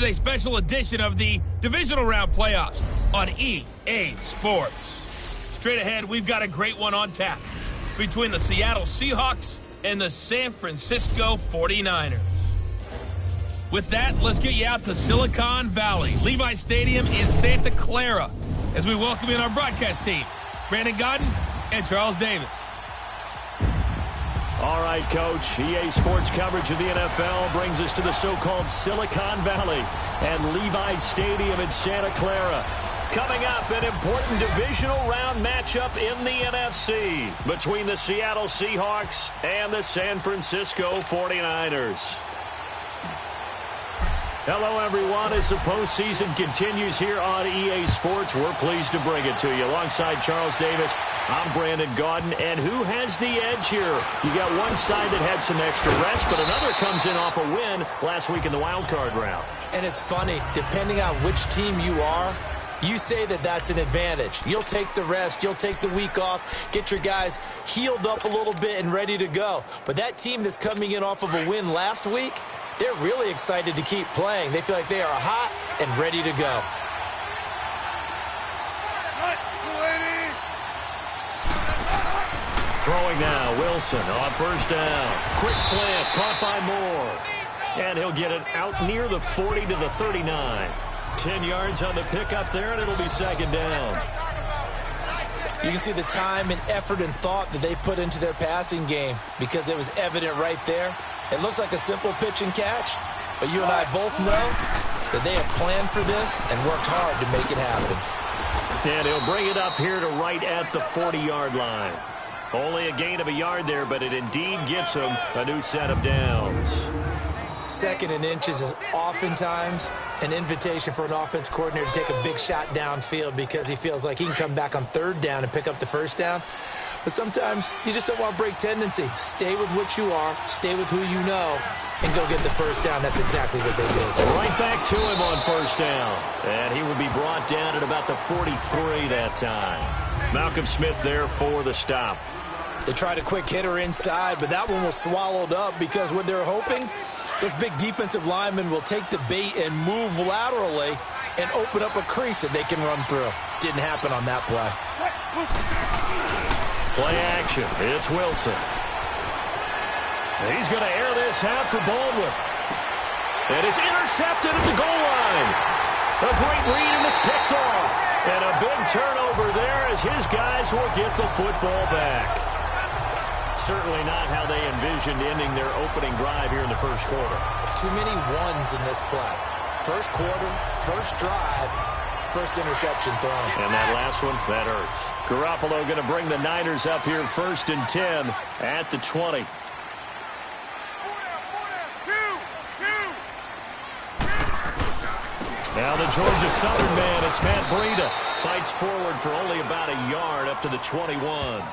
A special edition of the Divisional Round Playoffs on EA Sports. Straight ahead, we've got a great one on tap between the Seattle Seahawks and the San Francisco 49ers. With that, let's get you out to Silicon Valley, Levi Stadium in Santa Clara, as we welcome in our broadcast team, Brandon Godden and Charles Davis. All right, Coach. EA Sports coverage of the NFL brings us to the so-called Silicon Valley and Levi Stadium in Santa Clara. Coming up, an important divisional round matchup in the NFC between the Seattle Seahawks and the San Francisco 49ers. Hello, everyone. As the postseason continues here on EA Sports, we're pleased to bring it to you. Alongside Charles Davis, I'm Brandon Godden. And who has the edge here? You got one side that had some extra rest, but another comes in off a win last week in the wild card round. And it's funny, depending on which team you are, you say that that's an advantage. You'll take the rest, you'll take the week off, get your guys healed up a little bit and ready to go. But that team that's coming in off of a win last week, they're really excited to keep playing. They feel like they are hot and ready to go. Throwing now, Wilson on first down. Quick slant, caught by Moore. And he'll get it out near the 40 to the 39. 10 yards on the pickup there, and it'll be second down. You can see the time and effort and thought that they put into their passing game because it was evident right there. It looks like a simple pitch and catch, but you and I both know that they have planned for this and worked hard to make it happen. And he'll bring it up here to right at the 40-yard line. Only a gain of a yard there, but it indeed gets him a new set of downs. Second and inches is oftentimes an invitation for an offense coordinator to take a big shot downfield because he feels like he can come back on third down and pick up the first down. But sometimes you just don't want to break tendency. Stay with what you are, stay with who you know, and go get the first down. That's exactly what they did. Right back to him on first down. And he would be brought down at about the 43 that time. Malcolm Smith there for the stop. They tried a quick hitter inside, but that one was swallowed up because what they're hoping, this big defensive lineman will take the bait and move laterally and open up a crease that they can run through. Didn't happen on that play. Play action. It's Wilson. He's going to air this out for Baldwin. And it's intercepted at the goal line. A great read, and it's picked off. And a big turnover there as his guys will get the football back. Certainly not how they envisioned ending their opening drive here in the first quarter. Too many ones in this play. First quarter, first drive, first interception thrown. And that last one, that hurts. Garoppolo going to bring the Niners up here first and 10 at the 20. Now the Georgia Southern man, it's Matt Breida. Fights forward for only about a yard up to the 21.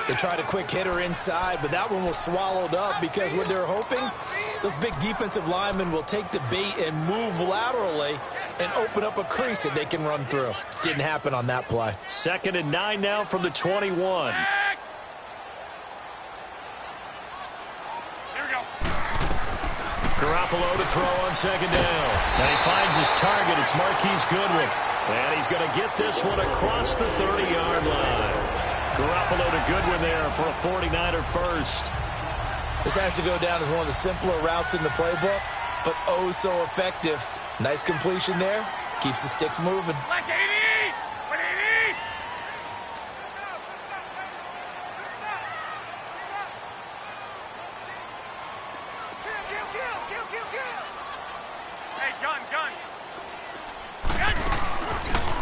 They tried a quick hitter inside, but that one was swallowed up because what they're hoping, those big defensive linemen will take the bait and move laterally and open up a crease that they can run through. Didn't happen on that play. Second and 9 now from the 21. Garoppolo to throw on second down. And he finds his target. It's Marquise Goodwin. And he's going to get this one across the 30-yard line. Garoppolo to Goodwin there for a 49er first. This has to go down as one of the simpler routes in the playbook, but oh so effective. Nice completion there. Keeps the sticks moving.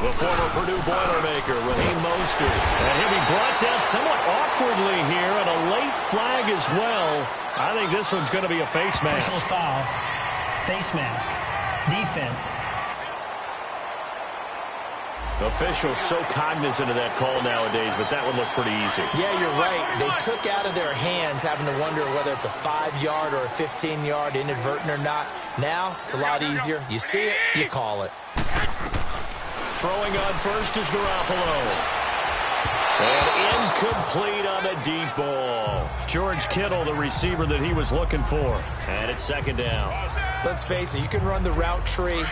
The former Purdue Boilermaker, Raheem Mostert. And he'll be brought down somewhat awkwardly here, and a late flag as well. I think this one's going to be a face mask. Personal foul, face mask, defense. Officials so cognizant of that call nowadays, but that one looked pretty easy. Yeah, you're right. They took out of their hands having to wonder whether it's a 5-yard or a 15-yard, inadvertent or not. Now, it's a lot easier. You see it, you call it. Throwing on first is Garoppolo. And incomplete on the deep ball. George Kittle, the receiver that he was looking for. And it's second down. Let's face it, you can run the route tree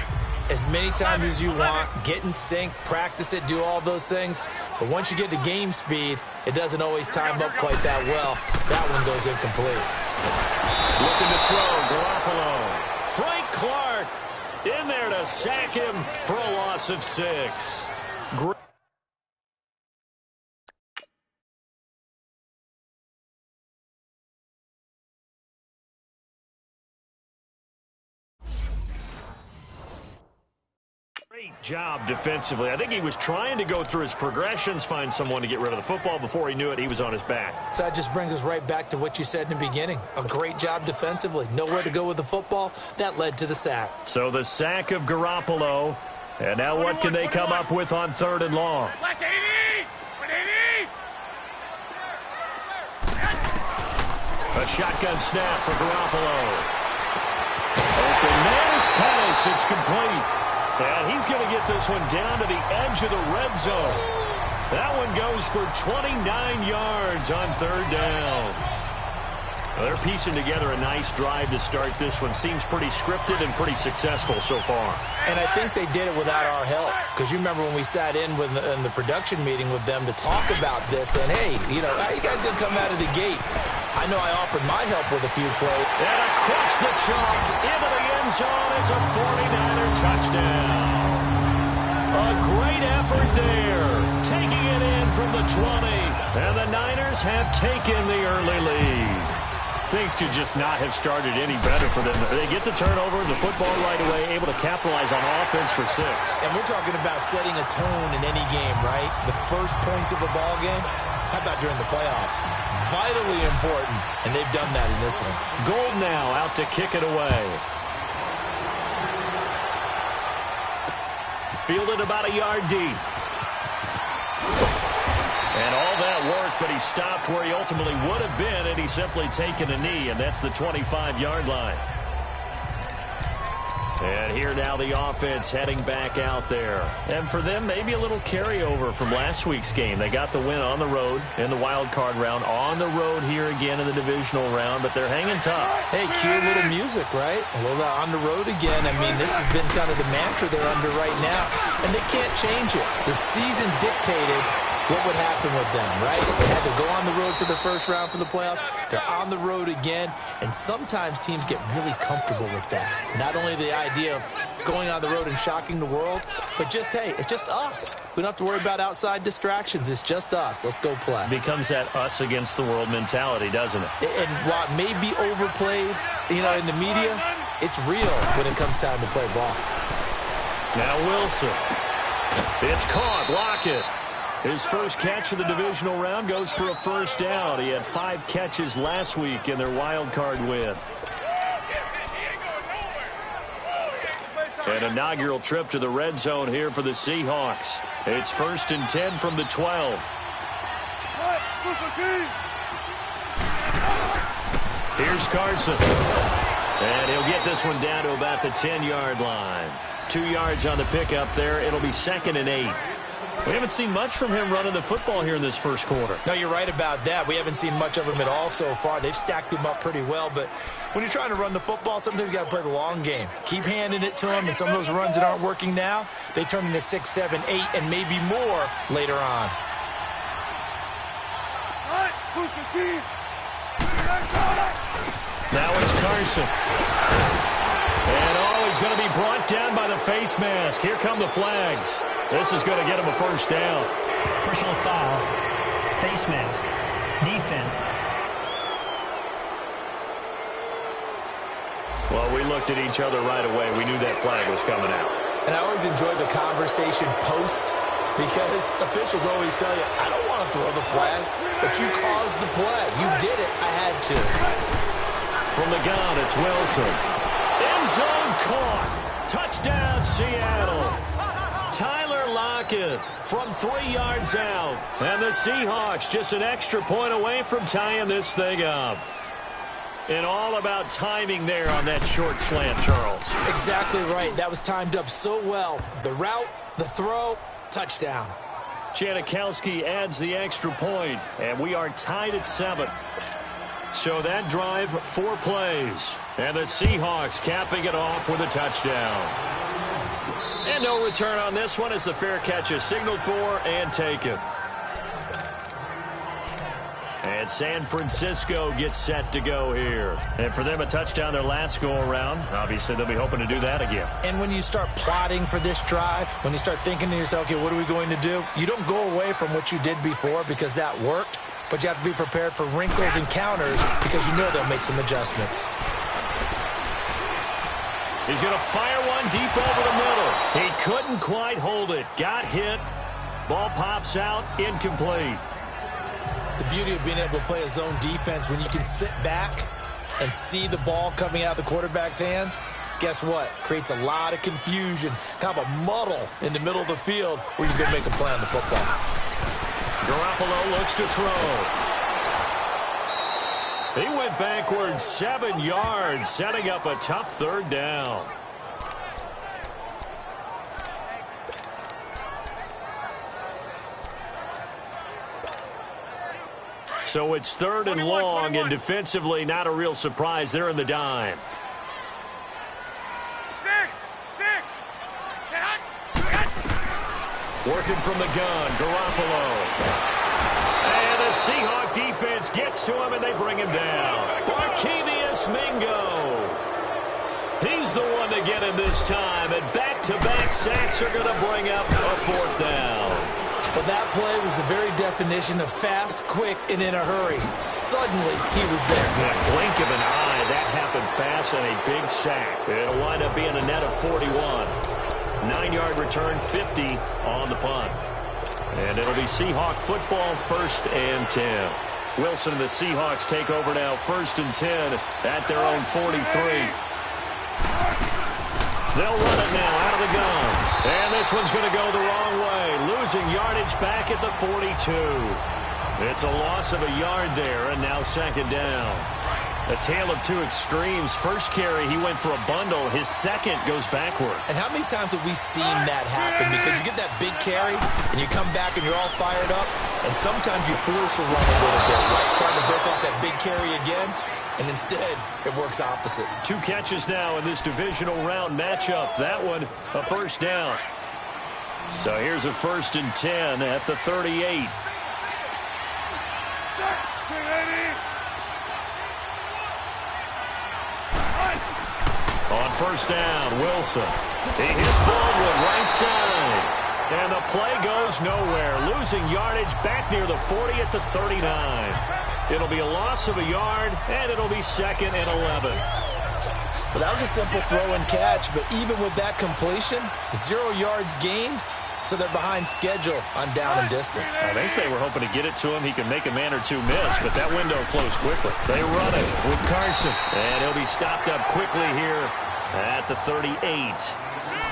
as many times as you want, get in sync, practice it, do all those things. But once you get to game speed, it doesn't always time up quite that well. That one goes incomplete. Looking to throw, Garoppolo. Frank Clark in there to sack him for a loss of 6. Great job defensively. I think he was trying to go through his progressions, find someone to get rid of the football. Before he knew it, he was on his back. So that just brings us right back to what you said in the beginning. A great job defensively. Nowhere to go with the football. That led to the sack. So the sack of Garoppolo. And now what can they come up with on 3rd and long? A shotgun snap for Garoppolo. Open man is Pettis. It's complete. And he's going to get this one down to the edge of the red zone. That one goes for 29 yards on 3rd down. Well, they're piecing together a nice drive to start this one. Seems pretty scripted and pretty successful so far. And I think they did it without our help. Because you remember when we sat in the production meeting with them to talk about this. And, hey, you know, how you guys didn't come out of the gate? I know I offered my help with a few plays. And across the chalk into the end zone. It's a 49er touchdown. A great effort there. Taking it in from the 20. And the Niners have taken the early lead. Things could just not have started any better for them. They get the turnover, the football right away, able to capitalize on offense for 6. And we're talking about setting a tone in any game, right? The first points of a ball game. How about during the playoffs? Vitally important, and they've done that in this one. Gold now out to kick it away. Fielded about a yard deep. And all that worked, but he stopped where he ultimately would have been, and he's simply taken a knee, and that's the 25-yard line. And here now the offense heading back out there. And for them, maybe a little carryover from last week's game. They got the win on the road in the wild card round, on the road here again in the divisional round, but they're hanging tough. Hey, cue a little music, right? A little on the road again. I mean, this has been kind of the mantra they're under right now, and they can't change it. The season dictated what would happen with them, right? They had to go on the road for the first round for the playoffs. They're on the road again, and sometimes teams get really comfortable with that. Not only the idea of going on the road and shocking the world, but just, hey, it's just us. We don't have to worry about outside distractions. It's just us. Let's go play. Becomes that us against the world mentality, doesn't it? And while it may be overplayed, you know, in the media, it's real when it comes time to play ball. Now Wilson. It's caught. Lockett. His first catch of the divisional round goes for a first down. He had 5 catches last week in their wild card win. An inaugural trip to the red zone here for the Seahawks. It's 1st and 10 from the 12. Here's Carson. And he'll get this one down to about the 10-yard line. 2 yards on the pickup there. It'll be 2nd and 8. We haven't seen much from him running the football here in this first quarter. No, you're right about that. We haven't seen much of him at all so far. They've stacked him up pretty well, but when you're trying to run the football, sometimes you got to play the long game. Keep handing it to him, and some of those runs that aren't working now, they turn into 6, 7, 8, and maybe more later on. Now it's Carson. And he's going to be brought down by the face mask. Here come the flags. This is going to get him a first down. Personal foul. Face mask. Defense. Well, we looked at each other right away. We knew that flag was coming out. And I always enjoy the conversation post because officials always tell you, I don't want to throw the flag, but you caused the play. You did it. I had to. From the gun, it's Wilson. End zone caught. Touchdown, Seattle. Tyler Lockett from 3 yards out. And the Seahawks just an extra point away from tying this thing up. And all about timing there on that short slant, Charles. Exactly right. That was timed up so well. The route, the throw, touchdown. Janikowski adds the extra point, and we are tied at 7. So that drive, 4 plays. And the Seahawks capping it off with a touchdown. And no return on this one as the fair catch is signaled for and taken. And San Francisco gets set to go here. And for them, a touchdown their last go-around. Obviously, they'll be hoping to do that again. And when you start plotting for this drive, when you start thinking to yourself, okay, what are we going to do? You don't go away from what you did before because that worked, but you have to be prepared for wrinkles and counters because you know they'll make some adjustments. He's going to fire one deep over the middle. He couldn't quite hold it. Got hit. Ball pops out. Incomplete. The beauty of being able to play a zone defense when you can sit back and see the ball coming out of the quarterback's hands, guess what? Creates a lot of confusion, kind of a muddle in the middle of the field where you can make a play on the football. Garoppolo looks to throw. He went backwards 7 yards, setting up a tough third down. So it's 3rd and long, and defensively not a real surprise. They're in the dime. Working from the gun, Garoppolo. And the Seahawk defense gets to him, and they bring him down. Barkevious Mingo. He's the one to get him this time, and back-to-back sacks are going to bring up a 4th down. Well, that play was the very definition of fast, quick, and in a hurry. Suddenly, he was there. That blink of an eye, that happened fast, and a big sack. It'll wind up being a net of 41. 9-yard return, 50 on the punt. And it'll be Seahawk football, 1st and 10. Wilson and the Seahawks take over now, 1st and 10 at their own 43. They'll run it now out of the gun. And this one's going to go the wrong way. Losing yardage back at the 42. It's a loss of a yard there, and now 2nd down. A tale of 2 extremes. First carry, he went for a bundle. His second goes backward. And how many times have we seen that happen? Because you get that big carry, and you come back and you're all fired up, and sometimes you force a run a little bit, right? Trying to break off that big carry again. And instead, it works opposite. 2 catches now in this divisional round matchup. That one, a 1st down. So here's a 1st and 10 at the 38. On 1st down, Wilson. He hits Baldwin right side. And the play goes nowhere. Losing yardage back near the 40 at the 39. It'll be a loss of a yard, and it'll be 2nd and 11. Well, that was a simple throw and catch, but even with that completion, 0 yards gained, so they're behind schedule on down and distance. I think they were hoping to get it to him. He can make a man or 2 miss, but that window closed quickly. They run it with Carson, and he'll be stopped up quickly here at the 38.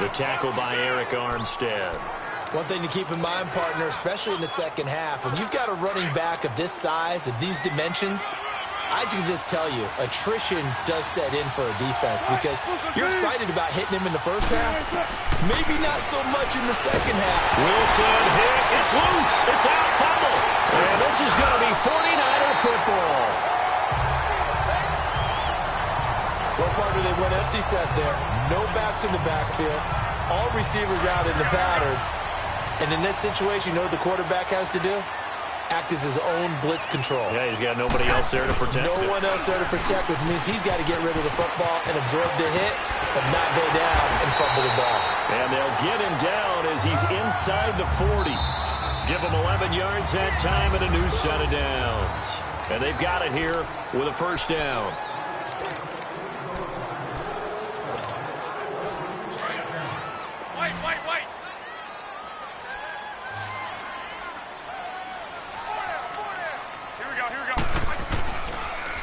The tackle by Eric Armstead. One thing to keep in mind, partner, especially in the second half, when you've got a running back of this size, of these dimensions, I can just tell you, attrition does set in for a defense because you're excited about hitting him in the first half, maybe not so much in the second half. Wilson hit. It's loose. It's out. Fumble. And this is going to be 49er football. Well, partner, they went empty set there. No backs in the backfield. All receivers out in the pattern. And in this situation, you know what the quarterback has to do? Act as his own blitz control. Yeah, he's got nobody else there to protect him. No one else there to protect, which means he's got to get rid of the football and absorb the hit, but not go down and fumble the ball. And they'll get him down as he's inside the 40. Give him 11 yards that time and a new set of downs. And they've got it here with a 1st down.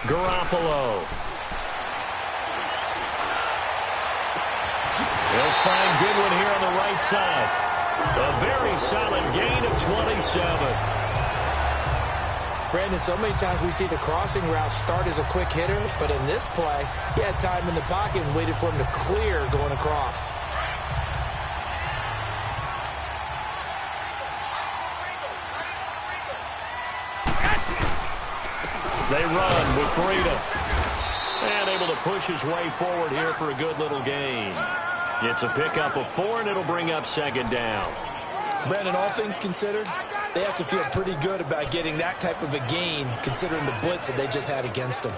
Garoppolo. They'll find Goodwin here on the right side. A very solid gain of 27. Brandon, so many times we see the crossing route start as a quick hitter, but in this play, he had time in the pocket and waited for him to clear going across. They run with Breida. And able to push his way forward here for a good little gain. It's a pickup of 4, and it'll bring up second down. Brandon, all things considered, they have to feel pretty good about getting that type of a gain, considering the blitz that they just had against them.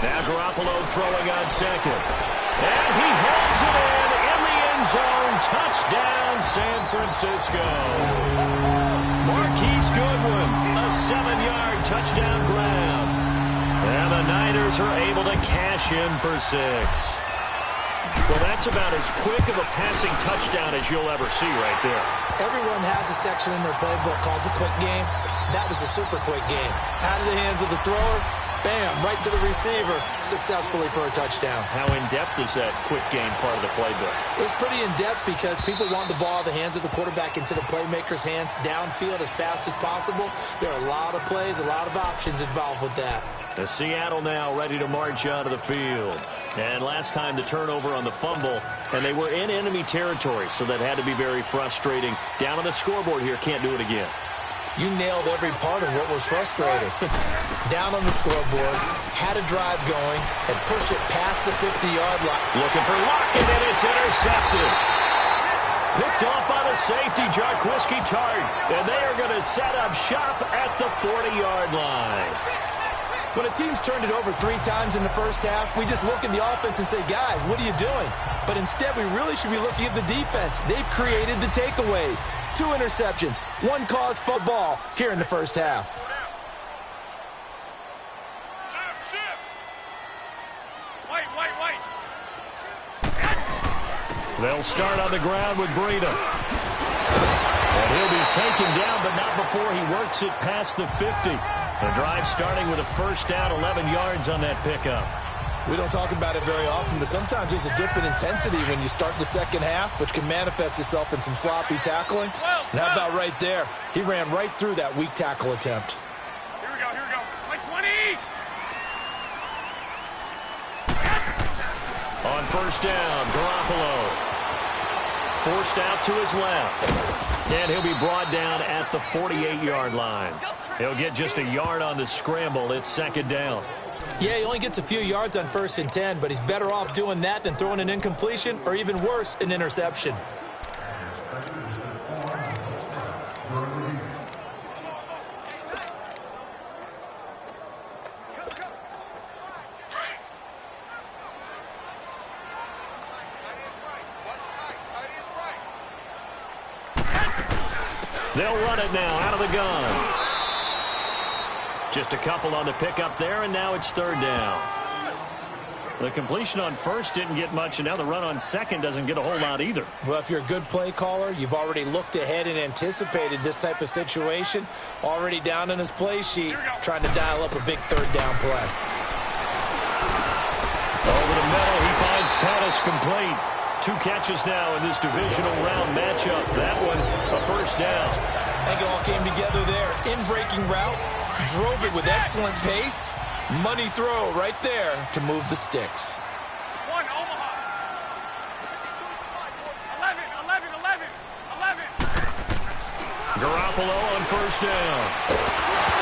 Now Garoppolo throwing on second. And he holds it in the end zone. Touchdown, San Francisco. Marquise Goodwin, a 7-yard touchdown grab. And the Niners are able to cash in for 6. Well, that's about as quick of a passing touchdown as you'll ever see right there. Everyone has a section in their playbook called the quick game. That was a super quick game. Out of the hands of the thrower, bam, right to the receiver, successfully for a touchdown. How in-depth is that quick game part of the playbook? It's pretty in-depth because people want the ball out of the hands of the quarterback into the playmaker's hands downfield as fast as possible. There are a lot of plays, a lot of options involved with that. The Seattle now ready to march out of the field. And last time the turnover on the fumble, and they were in enemy territory, so that had to be very frustrating. Down on the scoreboard here, can't do it again. You nailed every part of what was frustrating. Down on the scoreboard, had a drive going, and pushed it past the 50-yard line. Looking for Lockett, and it's intercepted. Picked off by the safety, Jarquiski Tart, and they are going to set up shop at the 40-yard line. When a team's turned it over 3 times in the first half, we just look at the offense and say, guys, what are you doing? But instead, we really should be looking at the defense. They've created the takeaways. 2 interceptions, 1 caused football here in the first half. They'll start on the ground with Breida. And he'll be taken down, but not before he works it past the 50. The drive starting with a first down, 11 yards on that pickup. We don't talk about it very often, but sometimes there's a dip in intensity when you start the second half, which can manifest itself in some sloppy tackling. And how about right there? He ran right through that weak tackle attempt. Here we go. Like 20! On first down, Garoppolo. Forced out to his left. And he'll be brought down at the 48-yard line. He'll get just a yard on the scramble. It's second down. Yeah, he only gets a few yards on 1st and 10, but he's better off doing that than throwing an incompletion or even worse, an interception. They'll run it now out of the gun. Just a couple on the pickup there, and now it's third down. The completion on first didn't get much, and now the run on second doesn't get a whole lot either. Well, if you're a good play caller, you've already looked ahead and anticipated this type of situation. Already down in his play sheet, trying to dial up a big third down play. Over the middle, he finds Pettis complete. 2 catches now in this divisional round matchup. That one, a first down. I think it all came together there. In-breaking route, drove it with excellent pace. Money throw right there to move the sticks. 1, Omaha. 11. Garoppolo on first down.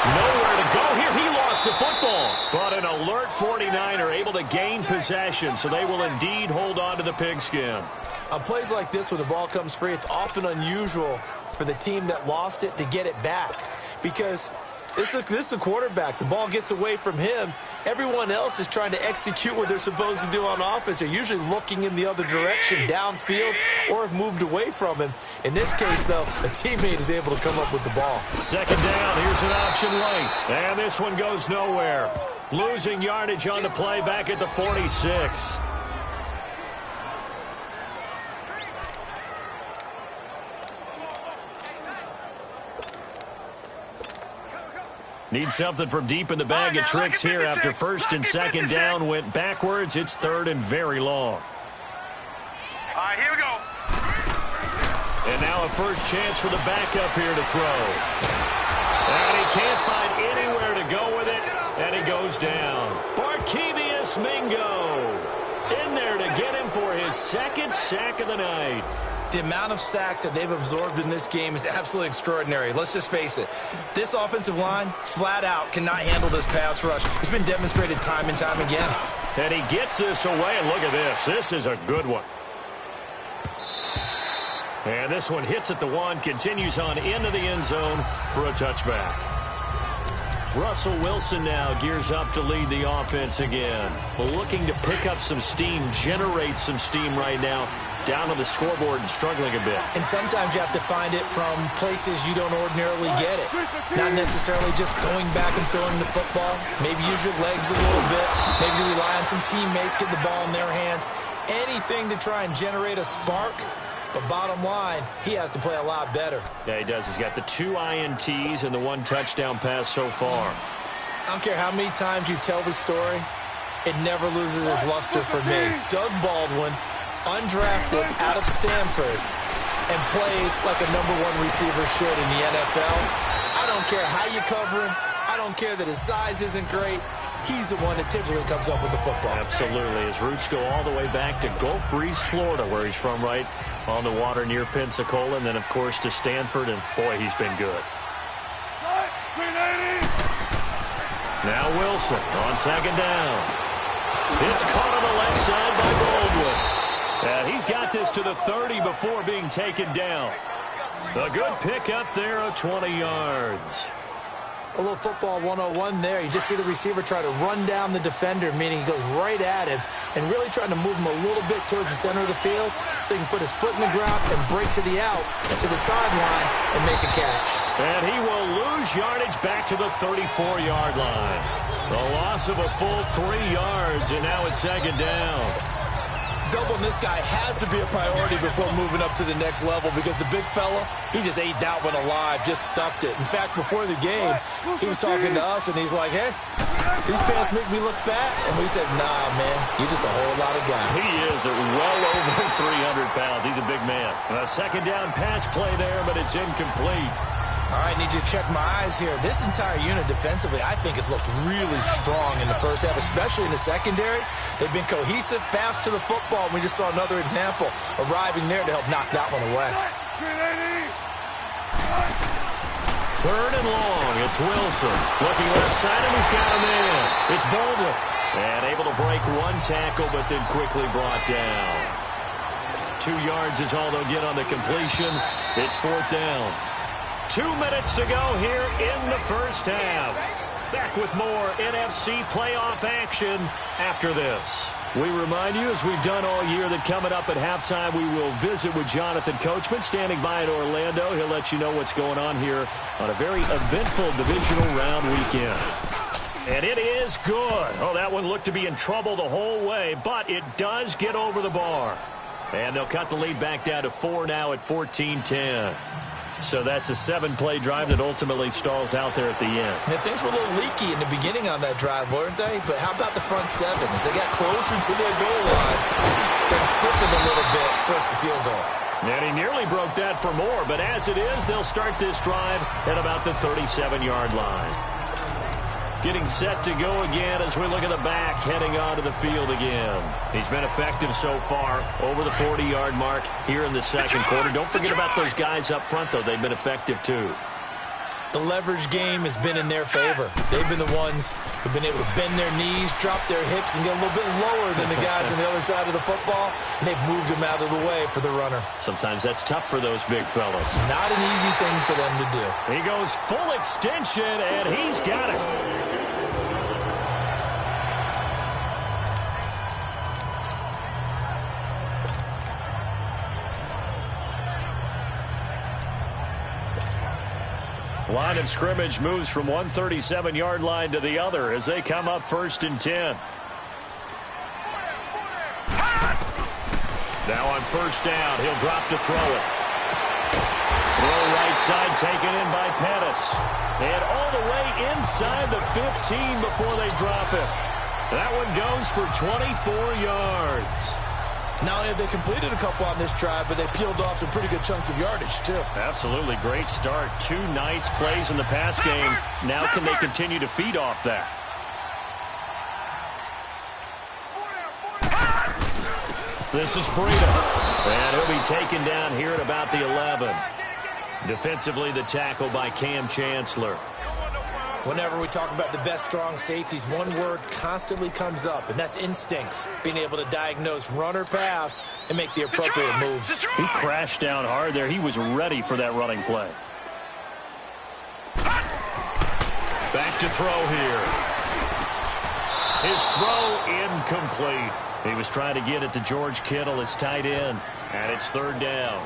Nowhere to go here. He lost the football. But an alert 49er able to gain possession, so they will indeed hold on to the pigskin. On plays like this, when the ball comes free, it's often unusual for the team that lost it to get it back. Because this is the quarterback. The ball gets away from him. Everyone else is trying to execute what they're supposed to do on offense. They're usually looking in the other direction, downfield, or have moved away from him. In this case, though, a teammate is able to come up with the ball. Second down, here's an option late. And this one goes nowhere. Losing yardage on the play back at the 46. Need something from deep in the bag of tricks here after first and second down went backwards. It's third and very long. All right, here we go. And now a first chance for the backup here to throw. And he can't find anywhere to go with it, and he goes down. Barkevious Mingo in there his second sack of the night. The amount of sacks that they've absorbed in this game is absolutely extraordinary. Let's just face it. This offensive line, flat out, cannot handle this pass rush. It's been demonstrated time and time again. And he gets this away, and look at this. This is a good one. And this one hits at the one, continues on into the end zone for a touchback. Russell Wilson now gears up to lead the offense again. Looking to pick up some steam, generate some steam right now. Down on the scoreboard and struggling a bit. And sometimes you have to find it from places you don't ordinarily get it. Not necessarily just going back and throwing the football. Maybe use your legs a little bit. Maybe rely on some teammates, get the ball in their hands. Anything to try and generate a spark. But bottom line, he has to play a lot better. Yeah, he does. He's got the 2 INTs and the 1 touchdown pass so far. I don't care how many times you tell the story, it never loses its luster for me. Doug Baldwin, undrafted out of Stanford, and plays like a #1 receiver should in the NFL. I don't care how you cover him. I don't care that his size isn't great. He's the one that typically comes up with the football. Absolutely. His roots go all the way back to Gulf Breeze, Florida, where he's from, right on the water near Pensacola, and then, of course, to Stanford, and, boy, he's been good. Now Wilson on second down. It's caught on the left side by Baldwin. And he's got this to the 30 before being taken down. A good pickup there of 20 yards. A little football 101 there. You just see the receiver try to run down the defender, meaning he goes right at him and really trying to move him a little bit towards the center of the field so he can put his foot in the ground and break to the out, to the sideline, and make a catch. And he will lose yardage back to the 34-yard line. The loss of a full 3 yards, and now it's second down. Doubling this guy has to be a priority before moving up to the next level because the big fella, he just ate that one alive, just stuffed it. In fact, before the game, he was talking to us, and he's like, hey, these pants make me look fat. And we said, nah, man, you're just a whole lot of guy. He is well over 300 pounds. He's a big man. A second down pass play there, but it's incomplete. All right, need you to check my eyes here. This entire unit defensively, I think, has looked really strong in the first half, especially in the secondary. They've been cohesive, fast to the football. We just saw another example arriving there to help knock that one away. Third and long. It's Wilson. Looking left side, and he's got him in. It's Baldwin. And able to break 1 tackle, but then quickly brought down. 2 yards is all they'll get on the completion. It's 4th down. 2 minutes to go here in the first half. Back with more NFC playoff action after this. We remind you, as we've done all year, that coming up at halftime, we will visit with Jonathan Coachman standing by in Orlando. He'll let you know what's going on here on a very eventful divisional round weekend. And it is good. Oh, that one looked to be in trouble the whole way, but it does get over the bar. And they'll cut the lead back down to 4 now at 14-10. So that's a 7-play drive that ultimately stalls out there at the end. And things were a little leaky in the beginning on that drive, weren't they? But how about the front 7? As they got closer to their goal line, they stiffened a little bit, forced the field goal. And he nearly broke that for more, but as it is, they'll start this drive at about the 37-yard line. Getting set to go again as we look at the back, heading onto the field again. He's been effective so far, over the 40-yard mark here in the second quarter. Don't forget about those guys up front, though. They've been effective, too. The leverage game has been in their favor. They've been the ones who've been able to bend their knees, drop their hips, and get a little bit lower than the guys on the other side of the football, and they've moved them out of the way for the runner. Sometimes that's tough for those big fellas. Not an easy thing for them to do. He goes full extension, and he's got it. Line of scrimmage moves from one 37-yard line to the other as they come up 1st and 10. Now on 1st down, he'll drop to throw it. Throw right side taken in by Pettis. And all the way inside the 15 before they drop it. That one goes for 24 yards. Not only have they completed a couple on this drive, but they peeled off some pretty good chunks of yardage, too. Absolutely. Great start. 2 nice plays in the pass game. Now can they continue to feed off that? This is Breida. And he'll be taken down here at about the 11. Defensively, the tackle by Cam Chancellor. Whenever we talk about the best strong safeties, one word constantly comes up, and that's instincts. Being able to diagnose run or pass and make the appropriate moves. He crashed down hard there. He was ready for that running play. Back to throw here. His throw incomplete. He was trying to get it to George Kittle, his tight end, and it's third down.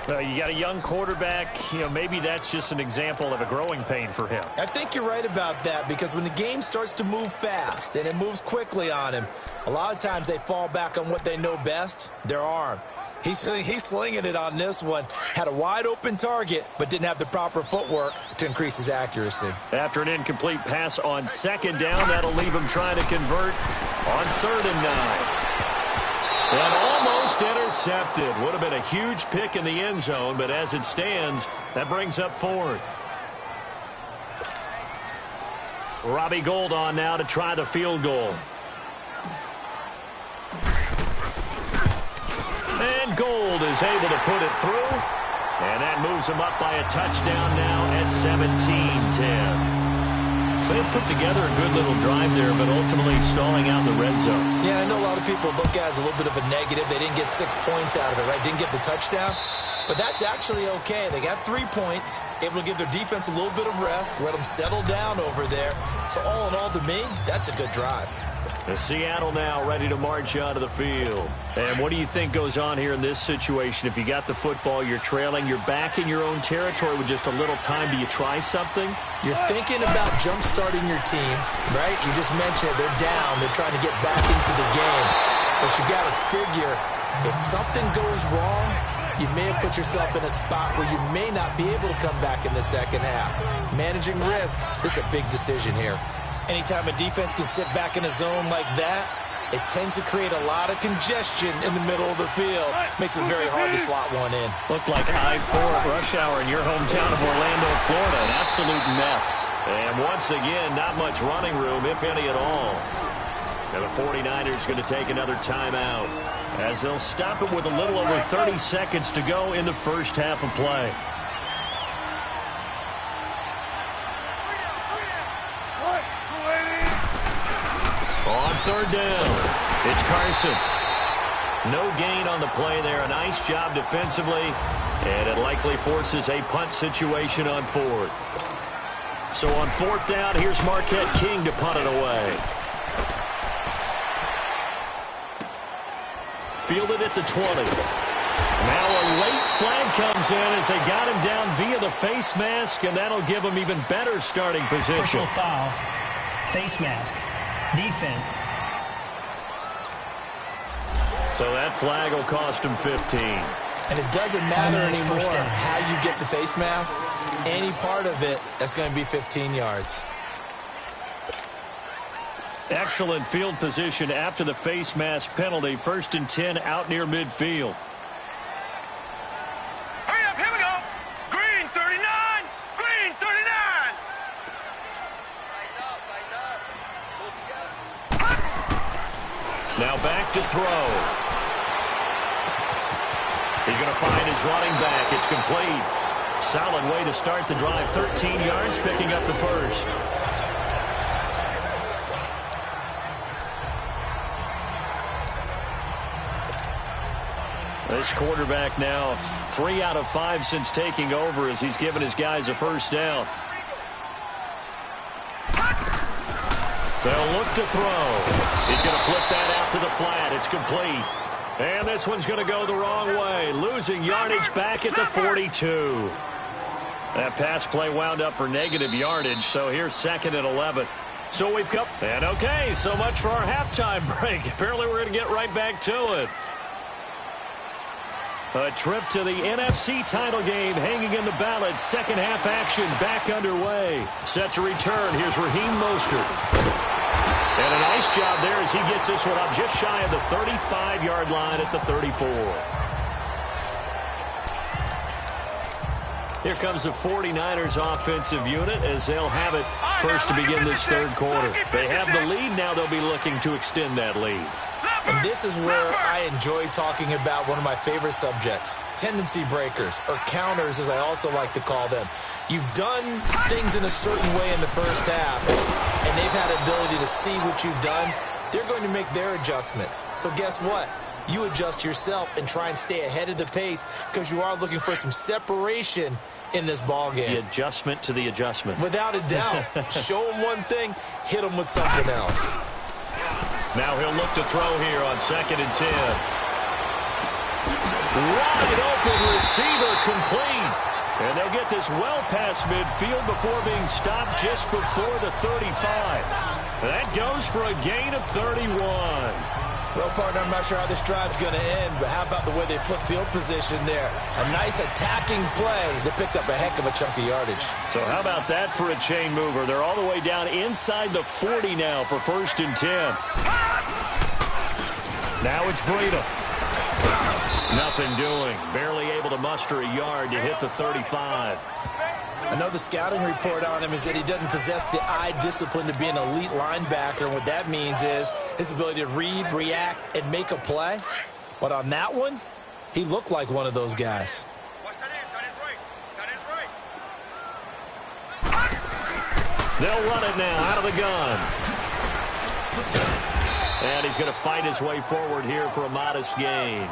You got a young quarterback. Maybe that's just an example of a growing pain for him. I think you're right about that, because when the game starts to move fast and it moves quickly on him, a lot of times they fall back on what they know best, their arm. He's slinging it on this one. Had a wide-open target, but didn't have the proper footwork to increase his accuracy. After an incomplete pass on second down, that'll leave him trying to convert on 3rd and 9. And almost intercepted. Would have been a huge pick in the end zone, but as it stands, that brings up 4th. Robbie Gould on now to try the field goal. And Gould is able to put it through. And that moves him up by a touchdown now at 17-10. So they put together a good little drive there, but ultimately stalling out in the red zone. Yeah, I know a lot of people look at it as a little bit of a negative. They didn't get 6 points out of it, right? Didn't get the touchdown. But that's actually okay. They got 3 points, able to give their defense a little bit of rest, let them settle down over there. So all in all, to me, that's a good drive. The Seattle now ready to march onto the field. And what do you think goes on here in this situation? If you got the football, you're trailing, you're back in your own territory with just a little time. Do you try something? You're thinking about jump-starting your team, right? You just mentioned it. They're down. They're trying to get back into the game. But you got to figure, if something goes wrong, you may have put yourself in a spot where you may not be able to come back in the second half. Managing risk, this is a big decision here. Anytime a defense can sit back in a zone like that, it tends to create a lot of congestion in the middle of the field. Makes it very hard to slot one in. Looked like I-4 rush hour in your hometown of Orlando, Florida. An absolute mess. And once again, not much running room, if any at all. And the 49ers going to take another timeout, as they'll stop it with a little over 30 seconds to go in the first half of play. On 3rd down, it's Carson. No gain on the play there. A nice job defensively, and it likely forces a punt situation on 4th. So on 4th down, here's Marquette King to punt it away. Fielded at the 20. Now a late flag comes in as they got him down via the face mask, and that'll give him even better starting position. Personal foul, face mask, defense. So that flag will cost him 15. And it doesn't matter anymore how you get the face mask. Any part of it, that's going to be 15 yards. Excellent field position after the face mask penalty. 1st and 10 out near midfield. Hurry up, here we go. Green 39, green 39. Now back to throw. He's going to find his running back. It's complete. Solid way to start the drive. 13 yards, picking up the first. This quarterback now 3 out of 5 since taking over, as he's given his guys a first down. They'll look to throw. He's going to flip that out to the flat. It's complete. And this one's going to go the wrong way. Losing yardage back at the 42. That pass play wound up for negative yardage, so here's 2nd and 11. So we've come. And okay, so much for our halftime break. Apparently we're going to get right back to it. A trip to the NFC title game hanging in the balance. Second half action back underway. Set to return. Here's Raheem Mostert. And a nice job there as he gets this one up just shy of the 35-yard line at the 34. Here comes the 49ers offensive unit as they'll have it first to begin this third quarter. They have the lead. Now they'll be looking to extend that lead. Left And this is where I enjoy talking about one of my favorite subjects, tendency breakers, or counters as I also like to call them. You've done things in a certain way in the first half, and they've had the ability to see what you've done. They're going to make their adjustments. So guess what? You adjust yourself and try and stay ahead of the pace because you are looking for some separation in this ball game. The adjustment to the adjustment. Without a doubt. Show them one thing, hit them with something else. Now he'll look to throw here on 2nd and 10. Wide open receiver complete. And they'll get this well past midfield before being stopped just before the 35. That goes for a gain of 31. Well, partner, I'm not sure how this drive's going to end, but how about the way they flip field position there? A nice attacking play that picked up a heck of a chunk of yardage. So how about that for a chain mover? They're all the way down inside the 40 now for 1st and 10. Now it's Breida. Nothing doing. Barely able to muster a yard to hit the 35. I know the scouting report on him is that he doesn't possess the eye discipline to be an elite linebacker. And what that means is his ability to read, react, and make a play. But on that one, he looked like one of those guys. They'll run it now out of the gun. And he's going to fight his way forward here for a modest gain.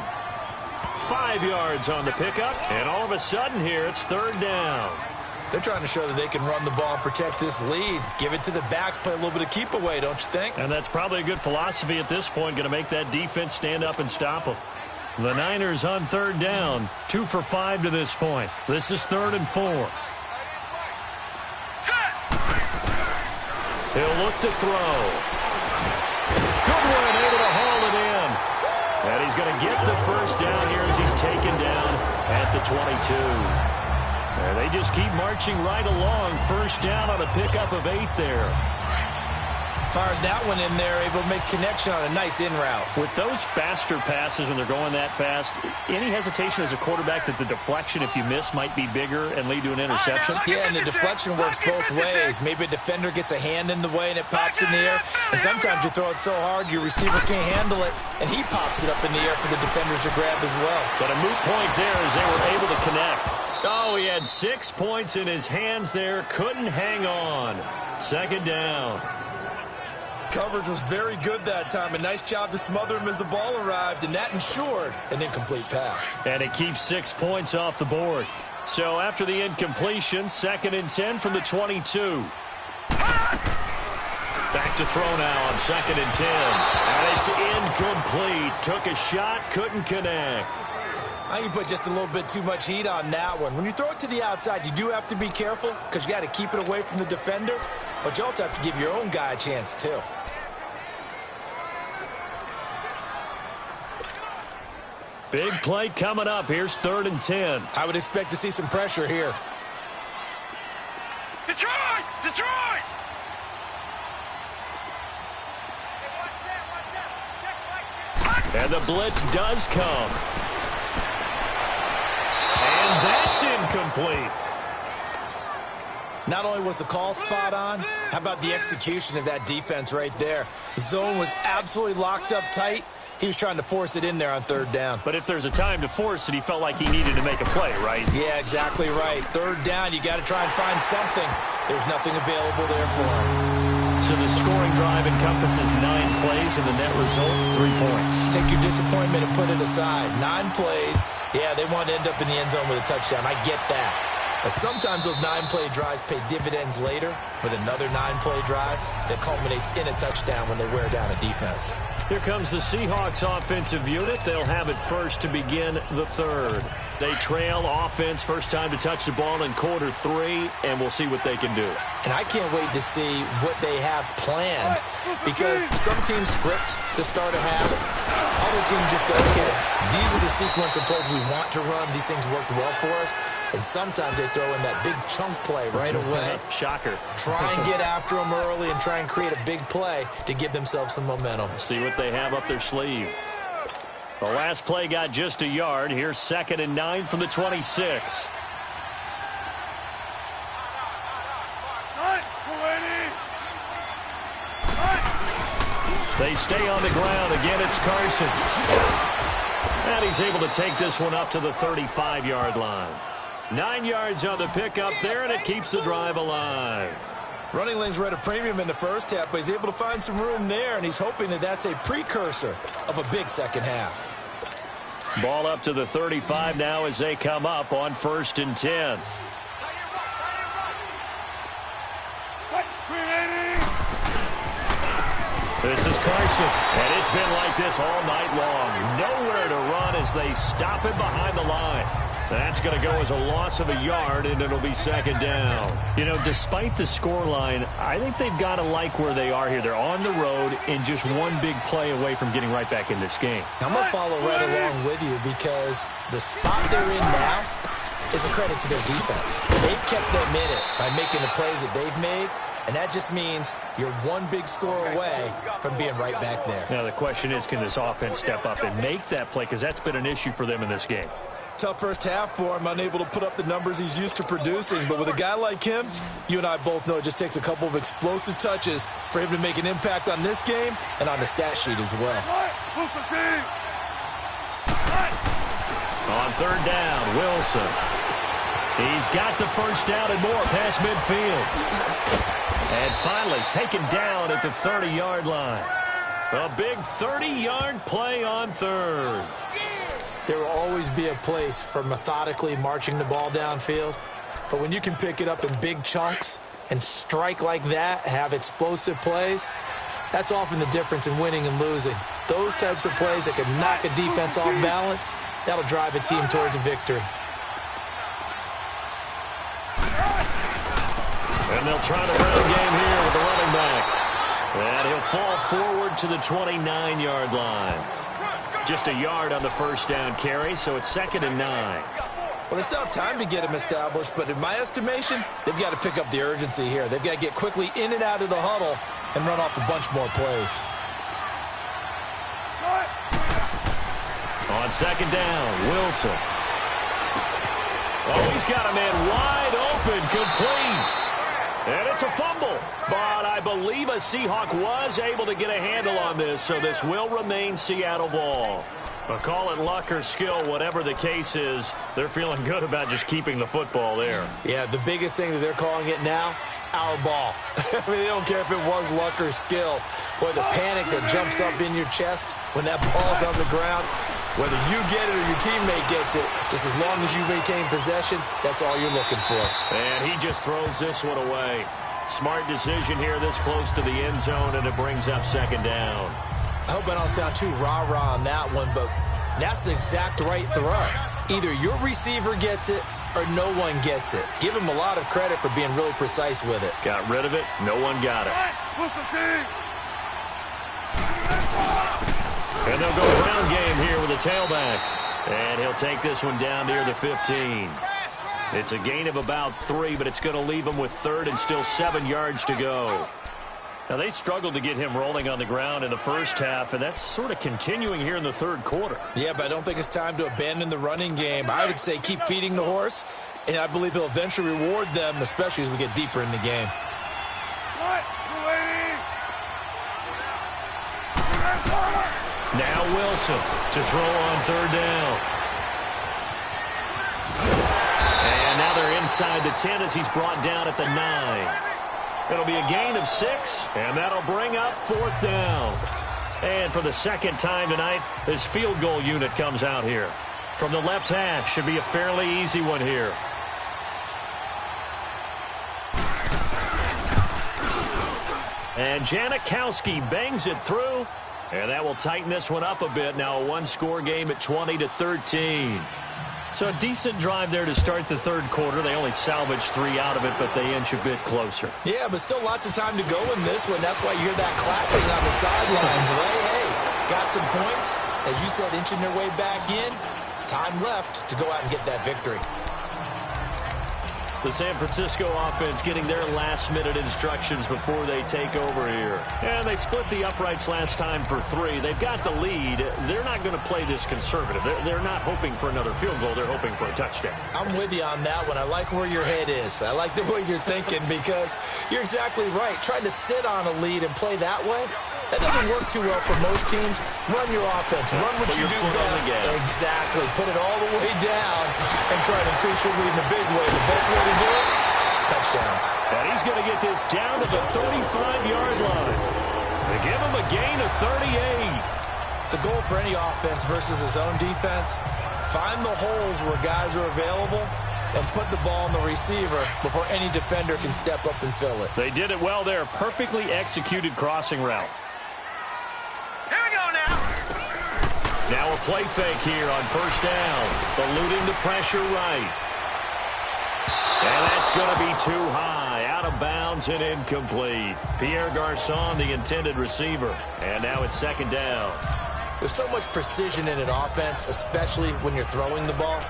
5 yards on the pickup, and all of a sudden here it's 3rd down. They're trying to show that they can run the ball and protect this lead. Give it to the backs, play a little bit of keep away, don't you think? And that's probably a good philosophy at this point, going to make that defense stand up and stop them. The Niners on 3rd down, 2 for 5 to this point. This is 3rd and 4. He'll look to throw. Good one, able to haul it in. And he's going to get the 1st down here as he's taken down at the 22. And they just keep marching right along. 1st down on a pickup of 8 there. Fired that one in there, able to make connection on a nice in route. With those faster passes when they're going that fast, any hesitation as a quarterback that the deflection, if you miss, might be bigger and lead to an interception? Yeah, and the deflection works both ways. Maybe a defender gets a hand in the way and it pops in the air. And sometimes you throw it so hard your receiver can't handle it, and he pops it up in the air for the defenders to grab as well. But a moot point there as they were able to connect. Oh, he had 6 points in his hands there. Couldn't hang on. 2nd down. Coverage was very good that time. A nice job to smother him as the ball arrived, and that ensured an incomplete pass. And it keeps 6 points off the board. So after the incompletion, 2nd and 10 from the 22. Back to throw now on 2nd and 10. And it's incomplete. Took a shot, couldn't connect. I think you put just a little bit too much heat on that one. When you throw it to the outside, you do have to be careful because you got to keep it away from the defender, but you also have to give your own guy a chance too. Big play coming up. Here's 3rd and 10. I would expect to see some pressure here. Detroit! Detroit! And the blitz does come. And that's incomplete. Not only was the call spot on, how about the execution of that defense right there? The zone was absolutely locked up tight. He was trying to force it in there on 3rd down. But if there's a time to force it, he felt like he needed to make a play, right? Yeah, exactly right. 3rd down, you got to try and find something. There's nothing available there for him. So the scoring drive encompasses 9 plays, and the net result, 3 points. Take your disappointment and put it aside. 9 plays. Yeah, they want to end up in the end zone with a touchdown. I get that. But sometimes those 9-play drives pay dividends later with another 9-play drive that culminates in a touchdown when they wear down a defense. Here comes the Seahawks offensive unit. They'll have it first to begin the 3rd. They trail offense, first time to touch the ball in quarter 3, and we'll see what they can do. And I can't wait to see what they have planned because some teams script to start a half. Other teams just go, okay, these are the sequence of plays we want to run. These things worked well for us. And sometimes they throw in that big chunk play right away. Shocker. Try and get after them early and try and create a big play to give themselves some momentum. See what they have up their sleeve. The last play got just a yard. Here's 2nd and 9 from the 26. They stay on the ground. Again, it's Carson. And he's able to take this one up to the 35-yard line. 9 yards on the pickup there, and it keeps the drive alive. Running lanes were at a premium in the first half, but he's able to find some room there, and he's hoping that that's a precursor of a big second half. Ball up to the 35 now as they come up on 1st and 10. This is Carson, and it's been like this all night long. Nowhere to run as they stop him behind the line. That's going to go as a loss of a yard, and it'll be 2nd down. You know, despite the scoreline, I think they've got to like where they are here. They're on the road and just one big play away from getting right back in this game. I'm going to follow right along with you because the spot they're in now is a credit to their defense. They've kept them in it by making the plays that they've made, and that just means you're one big score away from being right back there. Now, the question is, can this offense step up and make that play? Because that's been an issue for them in this game. Tough first half for him, unable to put up the numbers he's used to producing. But with a guy like him, you and I both know it just takes a couple of explosive touches for him to make an impact on this game and on the stat sheet as well. On 3rd down, Wilson. He's got the first down and more past midfield. And finally taken down at the 30-yard line. A big 30-yard play on 3rd. There will always be a place for methodically marching the ball downfield. But when you can pick it up in big chunks and strike like that, have explosive plays, that's often the difference in winning and losing. Those types of plays that can knock a defense off balance, that'll drive a team towards a victory. And they'll try the running game here with the running back. And he'll fall forward to the 29-yard line. Just a yard on the first down carry, so it's 2nd and 9. Well, they still have time to get him established, but in my estimation, they've got to pick up the urgency here. They've got to get quickly in and out of the huddle and run off a bunch more plays. On 2nd down, Wilson. Oh, he's got a man wide open, complete. And it's a fumble. But I believe a Seahawk was able to get a handle on this, so this will remain Seattle ball. But call it luck or skill, whatever the case is, they're feeling good about just keeping the football there. Yeah, the biggest thing that they're calling it now, our ball. I mean, they don't care if it was luck or skill. Boy, the panic that jumps up in your chest when that ball's on the ground, whether you get it or your teammate gets it, just as long as you retain possession, that's all you're looking for. And he just throws this one away. Smart decision here this close to the end zone, and it brings up 2nd down. I hope I don't sound too rah-rah on that one, but that's the exact right throw. Either your receiver gets it or no one gets it. Give him a lot of credit for being really precise with it. Got rid of it. No one got it. And they'll go ground game here with a tailback. And he'll take this one down near the 15. It's a gain of about 3, but it's going to leave him with 3rd and still 7 yards to go. Now, they struggled to get him rolling on the ground in the first half, and that's sort of continuing here in the 3rd quarter. Yeah, but I don't think it's time to abandon the running game. I would say keep feeding the horse, and I believe he'll eventually reward them, especially as we get deeper in the game. Now Wilson to throw on 3rd down. And now they're inside the 10 as he's brought down at the 9. It'll be a gain of 6, and that'll bring up 4th down. And for the 2nd time tonight, this field goal unit comes out here. From the left hash, should be a fairly easy one here. And Janikowski bangs it through, and that will tighten this one up a bit. Now a one-score game at 20-13. So a decent drive there to start the 3rd quarter. They only salvaged 3 out of it, but they inch a bit closer. Yeah, but still lots of time to go in this one. That's why you hear that clapping on the sidelines, right? Hey, got some points. As you said, inching their way back in. Time left to go out and get that victory. The San Francisco offense getting their last-minute instructions before they take over here. And they split the uprights last time for 3. They've got the lead. They're not going to play this conservative. They're not hoping for another field goal. They're hoping for a touchdown. I'm with you on that one. I like where your head is. I like the way you're thinking because you're exactly right. Trying to sit on a lead and play that way, that doesn't work too well for most teams. Run your offense. Run what you do best. Exactly. Put it all the way down and try to increase your lead in a big way. The best way to do it, touchdowns. And he's going to get this down to the 35-yard line. They give him a gain of 38. The goal for any offense versus his own defense, find the holes where guys are available and put the ball on the receiver before any defender can step up and fill it. They did it well there. Perfectly executed crossing route. Here we go now. Now a play fake here on first down. Eluding the pressure right. And that's going to be too high. Out of bounds and incomplete. Pierre Garçon, the intended receiver. And now it's second down. There's so much precision in an offense, especially when you're throwing the ball.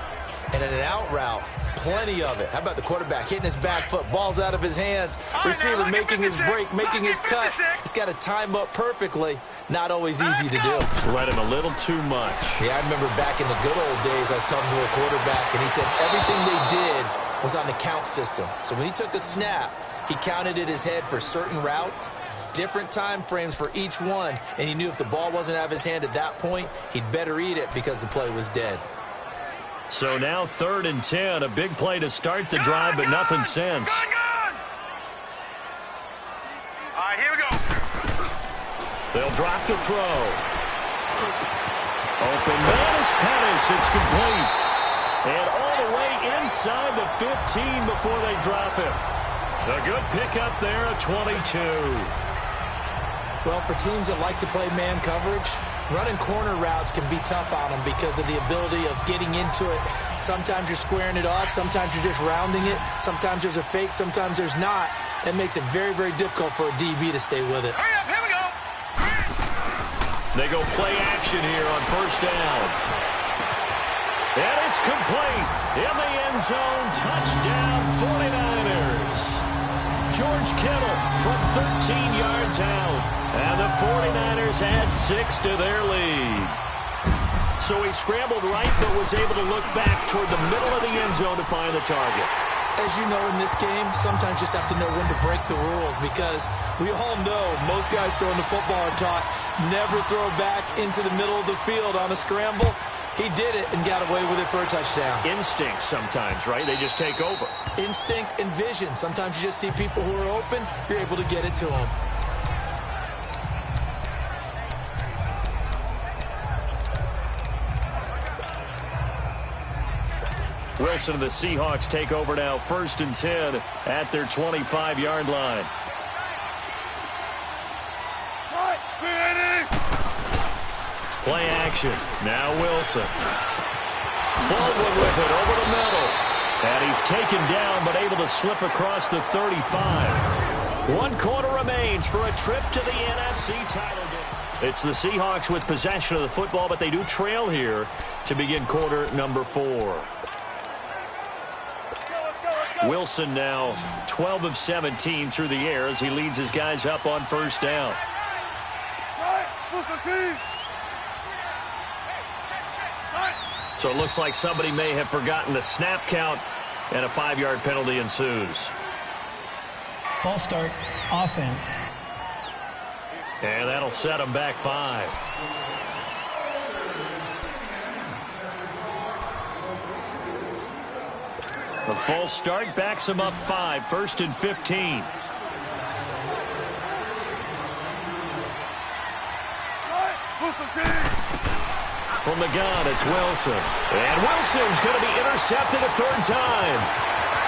And in an out route, plenty of it. How about the quarterback hitting his back foot, balls out of his hands, receiver making his break, making his cut. He's got to time up perfectly. Not always easy to do. Let him a little too much. Yeah, I remember back in the good old days, I was talking to a quarterback, and he said everything they did was on the count system. So when he took a snap, he counted in his head for certain routes, different time frames for each one, and he knew if the ball wasn't out of his hand at that point, he'd better eat it because the play was dead. So now 3rd and 10, a big play to start the drive, but nothing since. All right, here we go. They'll drop the throw. Open man is Pettis. It's complete. And all the way inside the 15 before they drop him. A good pickup there at 22. Well, for teams that like to play man coverage, running corner routes can be tough on them because of the ability of getting into it. Sometimes you're squaring it off. Sometimes you're just rounding it. Sometimes there's a fake. Sometimes there's not. That makes it very, very difficult for a DB to stay with it. Hurry up, here we go. They go play action here on first down. And it's complete. In the end zone, touchdown 49ers. George Kittle from 13 yards out. And the 49ers add 6 to their lead. So he scrambled right, but was able to look back toward the middle of the end zone to find the target. As you know, in this game, sometimes you just have to know when to break the rules because we all know most guys throwing the football are taught never throw back into the middle of the field on a scramble. He did it and got away with it for a touchdown. Instinct sometimes, right? They just take over. Instinct and vision. Sometimes you just see people who are open, you're able to get it to them. Wilson and the Seahawks take over now, 1st and 10 at their 25-yard line. Play action. Now Wilson. Baldwin with it over the middle. And he's taken down but able to slip across the 35. 1 quarter remains for a trip to the NFC title game. It's the Seahawks with possession of the football, but they do trail here to begin quarter number 4. Wilson now 12 of 17 through the air as he leads his guys up on first down. So it looks like somebody may have forgotten the snap count, and a 5-yard penalty ensues. False start, offense. And that'll set them back 5. The false start backs them up 5, 1st and 15. From the gun, it's Wilson. And Wilson's going to be intercepted a 3rd time.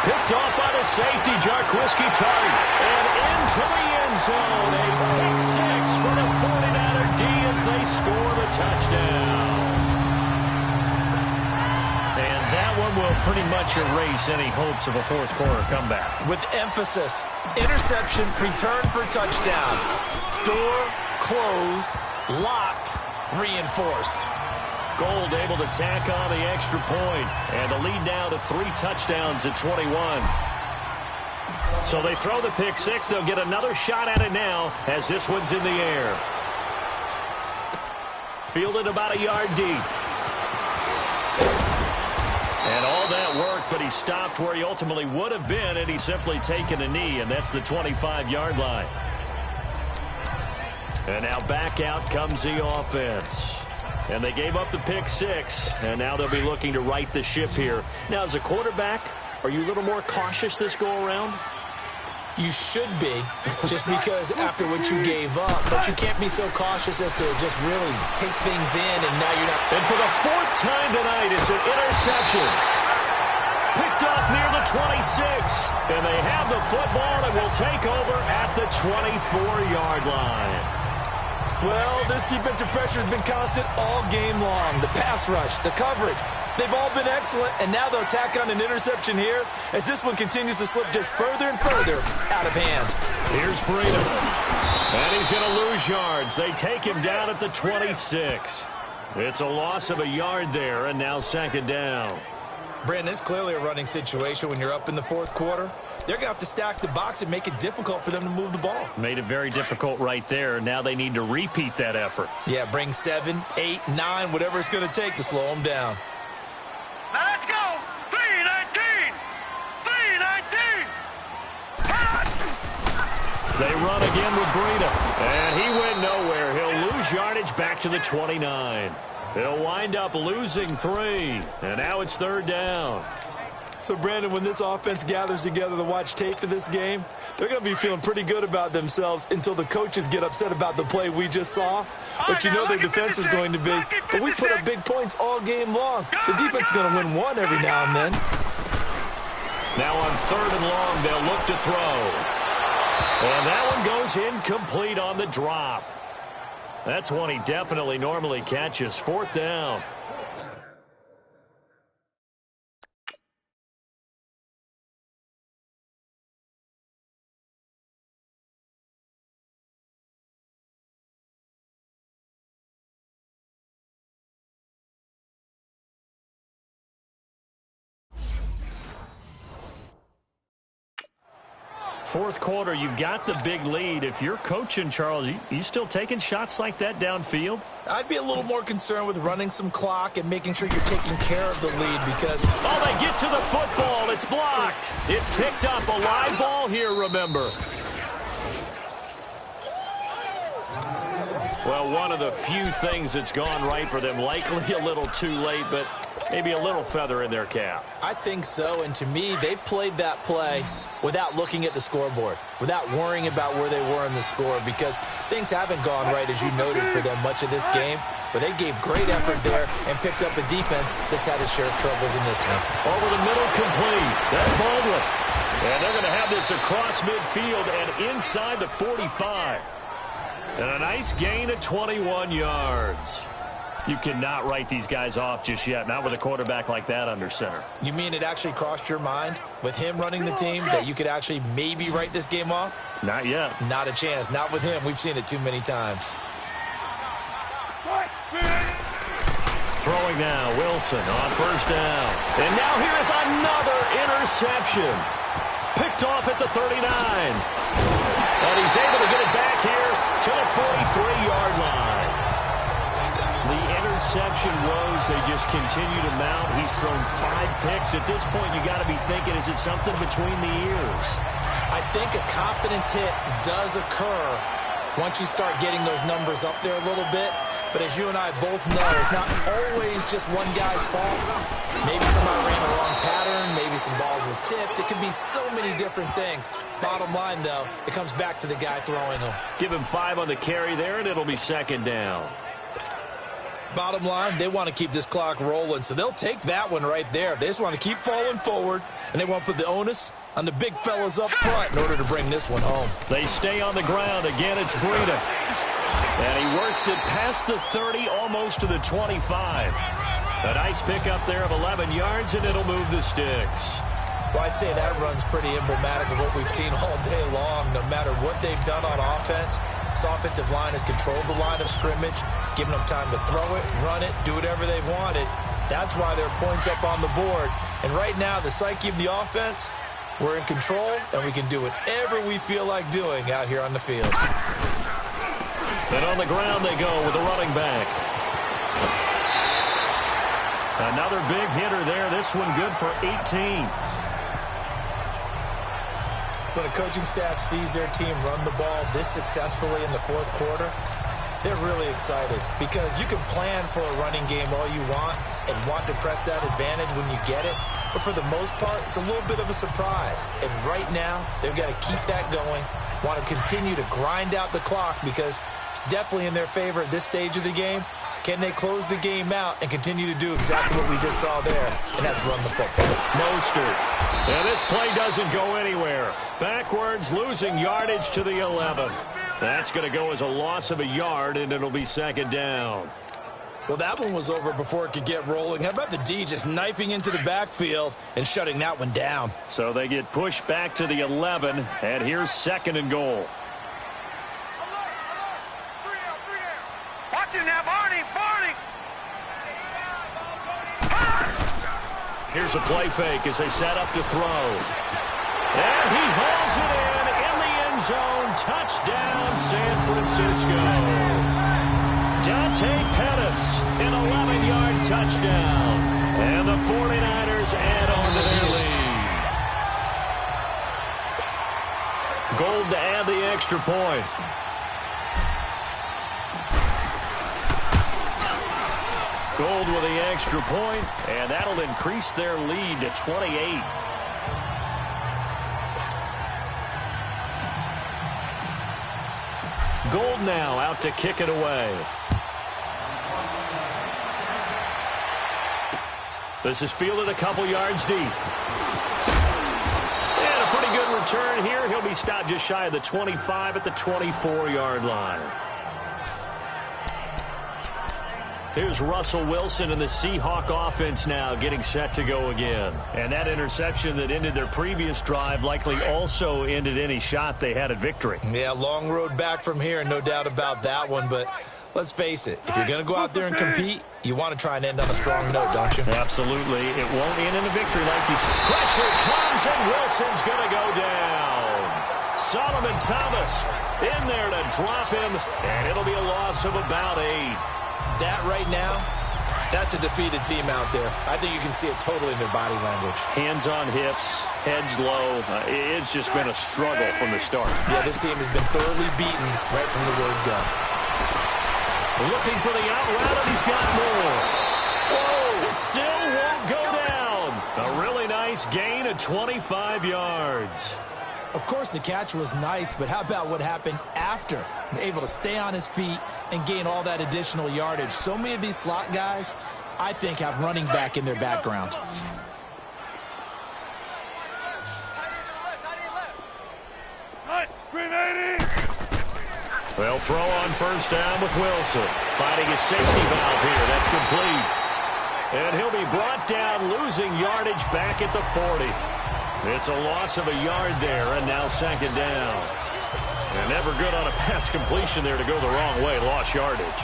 Picked off by the safety, Jarquiski Tart. And into the end zone. A pick 6 for the 49er D as they score the touchdown. And that one will pretty much erase any hopes of a 4th quarter comeback. With emphasis, interception, return for touchdown. Door closed, locked, reinforced. Gold able to tack on the extra point, and the lead now to 3 touchdowns at 21. So they throw the pick six. They'll get another shot at it now as this one's in the air. Fielded about a yard deep. And all that worked, but he stopped where he ultimately would have been, and he's simply taken a knee, and that's the 25-yard line. And now back out comes the offense. And they gave up the pick six, and now they'll be looking to right the ship here. Now, as a quarterback, are you a little more cautious this go-around? You should be, just because after what you gave up. But you can't be so cautious as to just really take things in, and now you're not. And for the fourth time tonight, it's an interception. Picked off near the 26. And they have the football and will take over at the 24-yard line. Well, this defensive pressure has been constant all game long. The pass rush, the coverage, they've all been excellent, and now they'll tack on an interception here as this one continues to slip just further and further out of hand. Here's Breida, and he's going to lose yards. They take him down at the 26. It's a loss of a yard there, and now second down. Brandon, it's clearly a running situation when you're up in the fourth quarter. They're going to have to stack the box and make it difficult for them to move the ball. Made it very difficult right there. Now they need to repeat that effort. Yeah, bring 7, 8, 9, whatever it's going to take to slow them down. Now let's go. 3-19. 3-19. They run again with Breida. And he went nowhere. He'll lose yardage back to the 29. He'll wind up losing 3. And now it's third down. So, Brandon, when this offense gathers together to watch tape for this game, they're going to be feeling pretty good about themselves until the coaches get upset about the play we just saw. But you know their defense is going to be. But we put up big points all game long. The defense is going to win one every now and then. Now on third and long, they'll look to throw. And that one goes incomplete on the drop. That's one he definitely normally catches. Fourth down. Fourth quarter, you've got the big lead. If you're coaching, Charles, you still taking shots like that downfield? I'd be a little more concerned with running some clock and making sure you're taking care of the lead because... Oh, they get to the football. It's blocked. It's picked up. A live ball here, remember. Well, one of the few things that's gone right for them. Likely a little too late, but maybe a little feather in their cap. I think so, and to me, they've played that play without looking at the scoreboard, without worrying about where they were in the score, because things haven't gone right, as you noted, for them much of this game. But they gave great effort there and picked up a defense that's had a share of troubles in this one. Over the middle, complete. That's Baldwin. And they're going to have this across midfield and inside the 45. And a nice gain of 21 yards. You cannot write these guys off just yet, not with a quarterback like that under center. You mean it actually crossed your mind with him running the team that you could actually maybe write this game off? Not yet. Not a chance. Not with him. We've seen it too many times. Throwing now, Wilson on first down. And now here is another interception. Picked off at the 39. And he's able to get it back here to the 43-yard line. The interception woes, they just continue to mount. He's thrown 5 picks. At this point, you got to be thinking, is it something between the ears? I think a confidence hit does occur once you start getting those numbers up there a little bit. But as you and I both know, it's not always just one guy's fault. Maybe somebody ran the wrong pattern. Maybe some balls were tipped. It could be so many different things. Bottom line, though, it comes back to the guy throwing them. Give him 5 on the carry there, and it'll be second down. Bottom line, they want to keep this clock rolling, so they'll take that one right there. They just want to keep falling forward, and they want to put the onus on the big fellas up front in order to bring this one home. They stay on the ground. Again, it's Breida. And he works it past the 30, almost to the 25. A nice pickup there of 11 yards, and it'll move the sticks. Well, I'd say that run's pretty emblematic of what we've seen all day long. No matter what they've done on offense, this offensive line has controlled the line of scrimmage, given them time to throw it, run it, do whatever they wanted. That's why there are points up on the board. And right now, the psyche of the offense, We're in control, and we can do whatever we feel like doing out here on the field. And on the ground they go with the running back. Another big hitter there. This one good for 18. When a coaching staff sees their team run the ball this successfully in the fourth quarter, they're really excited because you can plan for a running game all you want and want to press that advantage when you get it. But for the most part, it's a little bit of a surprise. And right now, they've got to keep that going, want to continue to grind out the clock because it's definitely in their favor at this stage of the game. Can they close the game out and continue to do exactly what we just saw there? And that's run the football. Mostert. And this play doesn't go anywhere. Backwards, losing yardage to the 11. That's going to go as a loss of a yard, and it'll be second down. Well, that one was over before it could get rolling. How about the D just knifing into the backfield and shutting that one down? So they get pushed back to the 11, and here's second and goal. Watch it now, Barney, Barney. Here's a play fake as they set up to throw. And he hauls it in the end zone. Touchdown, San Francisco. Dante Pettis, an 11-yard touchdown. And the 49ers add on to their lead. Gold to add the extra point. Gold with the extra point, and that'll increase their lead to 28. Gold now out to kick it away. This is fielded a couple yards deep. And a pretty good return here. He'll be stopped just shy of the 25 at the 24-yard line. Here's Russell Wilson and the Seahawk offense now getting set to go again. And that interception that ended their previous drive likely also ended any shot they had at victory. Yeah, long road back from here, no doubt about that one. But let's face it, if you're going to go out there and compete, you want to try and end on a strong note, don't you? Absolutely. It won't end in a victory like you said. Pressure comes, and Wilson's going to go down. Solomon Thomas in there to drop him, and it'll be a loss of about 8. That right now, that's a defeated team out there. I think you can see it totally in their body language. Hands on hips, heads low. It's just been a struggle from the start. Yeah, this team has been thoroughly beaten right from the word go. Looking for the out route, and he's got more. Whoa! It still won't go down. A really nice gain of 25 yards. Of course, the catch was nice, but how about what happened after? Able to stay on his feet and gain all that additional yardage. So many of these slot guys, I think, have running back in their background. They'll throw on first down with Wilson. Finding his safety valve here. That's complete. And he'll be brought down, losing yardage back at the 40. It's a loss of a yard there, and now second down. And never good on a pass completion there to go the wrong way. Lost yardage.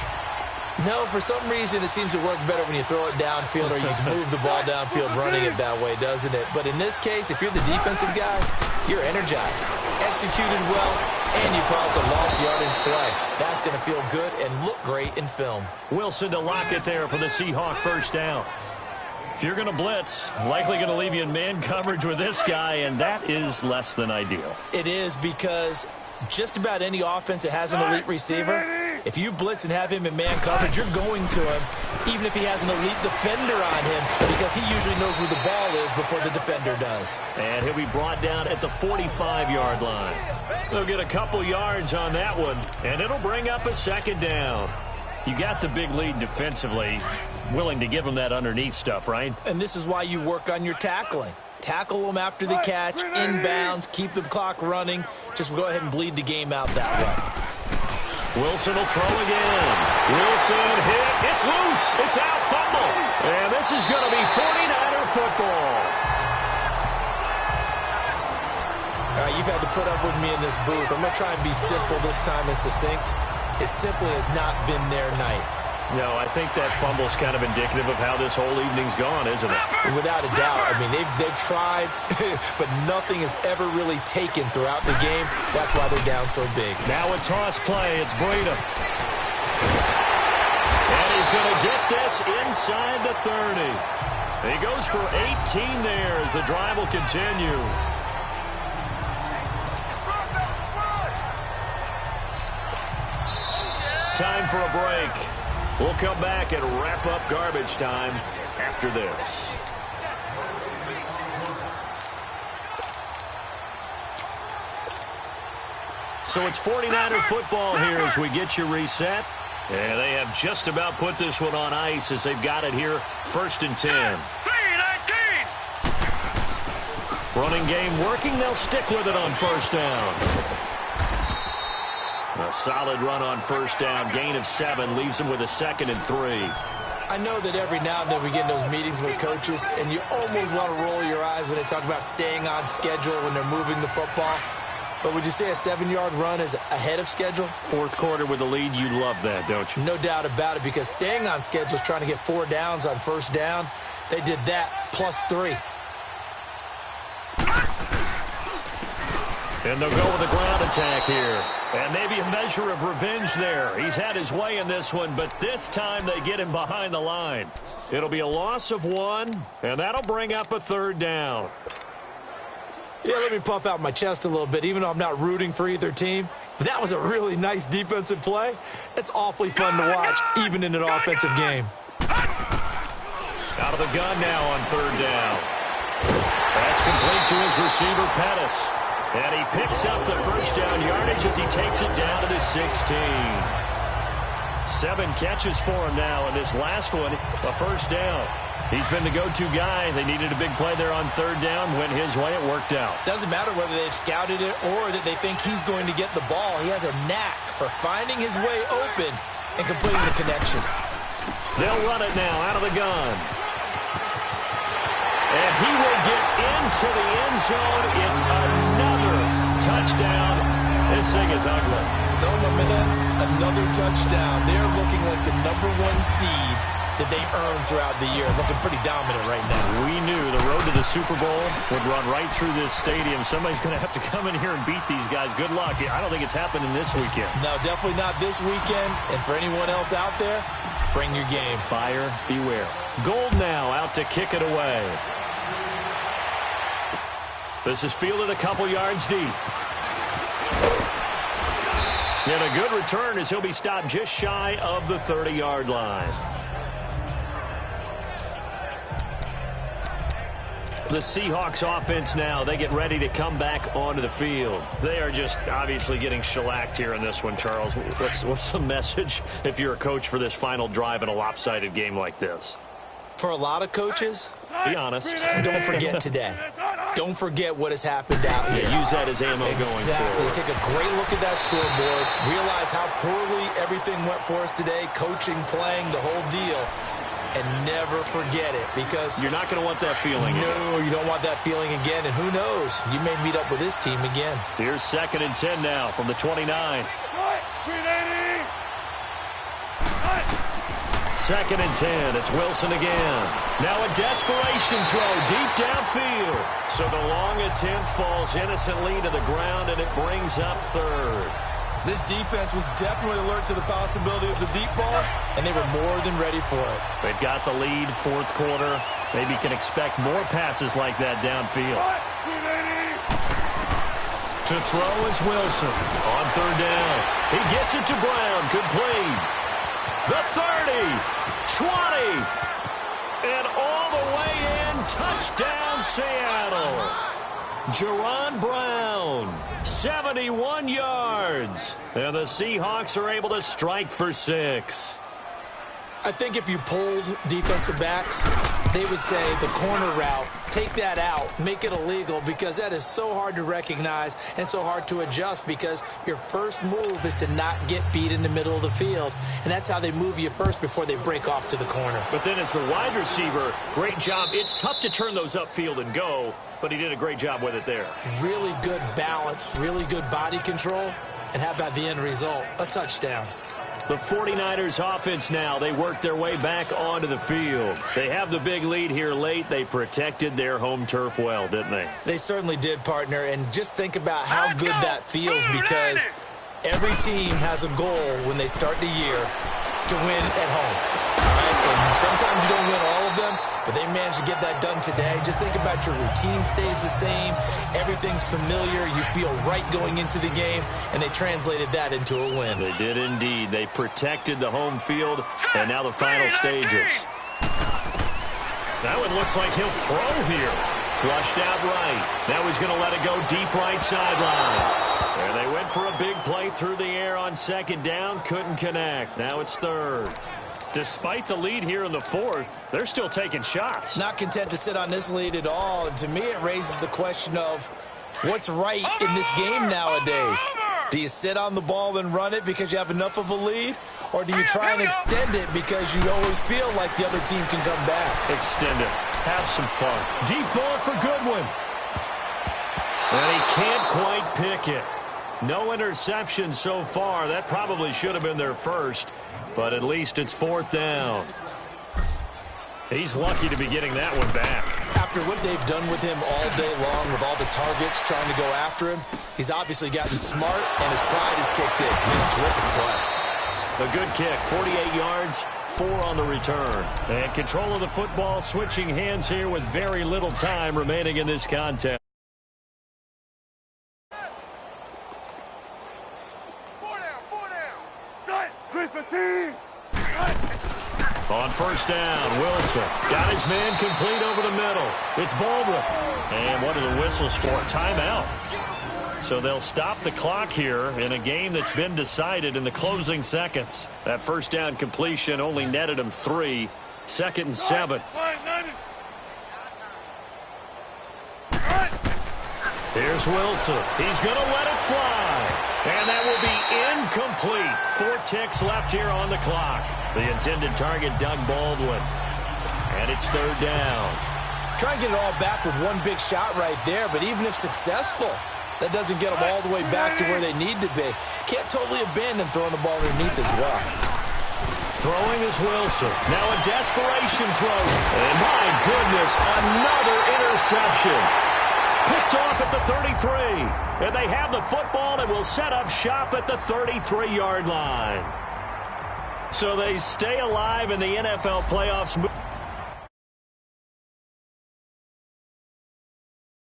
No, for some reason it seems to work better when you throw it downfield or you can move the ball downfield running it that way, doesn't it? But in this case, if you're the defensive guys, you're energized, executed well, and you caused a lost yardage play. That's going to feel good and look great in film. Wilson to lock it there for the Seahawk first down. If you're going to blitz, likely going to leave you in man coverage with this guy, and that is less than ideal. It is because just about any offense that has an elite receiver, if you blitz and have him in man coverage, you're going to him, even if he has an elite defender on him, because he usually knows where the ball is before the defender does. And he'll be brought down at the 45-yard line. They'll get a couple yards on that one, and it'll bring up a second down. You got the big lead defensively, willing to give him that underneath stuff, right? And this is why you work on your tackling. Tackle them after the catch, inbounds, keep the clock running. Just go ahead and bleed the game out that way. Wilson will throw again. Wilson hit. It's loose. It's out. Fumble. And this is going to be 49er football. All right, you've had to put up with me in this booth. I'm going to try and be simple this time and succinct. It simply has not been their night. No, I think that fumble's kind of indicative of how this whole evening's gone, isn't it? Without a doubt. I mean, they've tried, but nothing is ever really taken throughout the game. That's why they're down so big. Now a toss play. It's Breida. And he's going to get this inside the 30. He goes for 18 there as the drive will continue. Time for a break. We'll come back and wrap up garbage time after this. So it's 49er football here as we get you reset. And they have just about put this one on ice as they've got it here, 1st and 10. Running game working. They'll stick with it on 1st down. A solid run on 1st down. Gain of 7 leaves them with a 2nd and 3. I know that every now and then we get in those meetings with coaches, and you almost want to roll your eyes when they talk about staying on schedule when they're moving the football. But would you say a 7-yard run is ahead of schedule? 4th quarter with the lead, you love that, don't you? No doubt about it, because staying on schedule is trying to get 4 downs on 1st down. They did that plus 3. And they'll go with a ground attack here. And maybe a measure of revenge there. He's had his way in this one, but this time they get him behind the line. It'll be a loss of 1, and that'll bring up a 3rd down. Yeah, let me puff out my chest a little bit, even though I'm not rooting for either team. But that was a really nice defensive play. It's awfully fun to watch, even in an offensive game. Out of the gun now on 3rd down. That's complete to his receiver, Pettis. And he picks up the 1st down yardage as he takes it down to the 16. 7 catches for him now, and this last one, a 1st down. He's been the go-to guy. They needed a big play there on 3rd down. Went his way. It worked out. Doesn't matter whether they've scouted it or that they think he's going to get the ball. He has a knack for finding his way open and completing the connection. They'll run it now out of the gun. And he will get into the end zone. It's another touchdown. This thing is ugly. So, another touchdown. They're looking like the #1 seed that they earned throughout the year. Looking pretty dominant right now. We knew the road to the Super Bowl would run right through this stadium. Somebody's going to have to come in here and beat these guys. Good luck. I don't think it's happening this weekend. No, definitely not this weekend. And for anyone else out there, bring your game. Buyer beware. Gold now out to kick it away. This is fielded a couple yards deep. And a good return as he'll be stopped just shy of the 30-yard line. The Seahawks offense now, they get ready to come back onto the field. They are just obviously getting shellacked here in this one, Charles. What's the message if you're a coach for this final drive in a lopsided game like this? For a lot of coaches, be honest. Don't forget today. Don't forget what has happened out here. Yeah, use that as ammo going forward. Exactly. Take a great look at that scoreboard. Realize how poorly everything went for us today. Coaching, playing, the whole deal. And never forget it, because you're not going to want that feeling again. No, you don't want that feeling again. And who knows? You may meet up with this team again. Here's 2nd and 10 now from the 29. 2nd and 10. It's Wilson again. Now a desperation throw deep downfield. So the long attempt falls innocently to the ground, and it brings up 3rd. This defense was definitely alert to the possibility of the deep ball, and they were more than ready for it. They've got the lead, 4th quarter. Maybe can expect more passes like that downfield. To throw is Wilson on 3rd down. He gets it to Brown, complete. The 30, 20, and all the way in, touchdown Seattle. Jerron Brown, 71 yards. And the Seahawks are able to strike for 6. I think if you polled defensive backs, they would say the corner route, take that out, make it illegal, because that is so hard to recognize and so hard to adjust, because your first move is to not get beat in the middle of the field. And that's how they move you first before they break off to the corner. But then as the wide receiver, great job. It's tough to turn those upfield and go, but he did a great job with it there. Really good balance, really good body control. And how about the end result? A touchdown. The 49ers offense now, they work their way back onto the field. They have the big lead here late. They protected their home turf well, didn't they? They certainly did, partner. And just think about how good that feels, because every team has a goal when they start the year to win at home. All right? And sometimes you don't win all of them, but they managed to get that done today. Just think about your routine stays the same. Everything's familiar. You feel right going into the game, and they translated that into a win. They did indeed. They protected the home field, and now the final stages. That one looks like he'll throw here. Flushed out right. Now he's going to let it go deep right sideline. And they went for a big play through the air on second down. Couldn't connect. Now it's third. Despite the lead here in the fourth, they're still taking shots. Not content to sit on this lead at all. And to me, it raises the question of what's right in this game nowadays. Do you sit on the ball and run it because you have enough of a lead? Or do you try and extend it because you always feel like the other team can come back? Extend it. Have some fun. Deep ball for Goodwin. And he can't quite pick it. No interception so far. That probably should have been their first. But at least it's fourth down. He's lucky to be getting that one back. After what they've done with him all day long, with all the targets trying to go after him, he's obviously gotten smart, and his pride has kicked in. Terrific play. A good kick, 48 yards, 4 on the return. And control of the football, switching hands here with very little time remaining in this contest. On first down, Wilson got his man complete over the middle. It's Baldwin. And what are the whistles for? Timeout. So they'll stop the clock here in a game that's been decided in the closing seconds. That first down completion only netted him 3. 2nd and 7. Here's Wilson. He's going to let it fly. And that will be incomplete. 4 ticks left here on the clock. The intended target, Doug Baldwin. And it's third down. Try and get it all back with one big shot right there, but even if successful, that doesn't get them all the way back to where they need to be. Can't totally abandon throwing the ball underneath as well. Throwing is Wilson. Now a desperation throw. And my goodness, another interception. Picked off at the 33. And they have the football and will set up shop at the 33-yard line. So they stay alive in the NFL playoffs.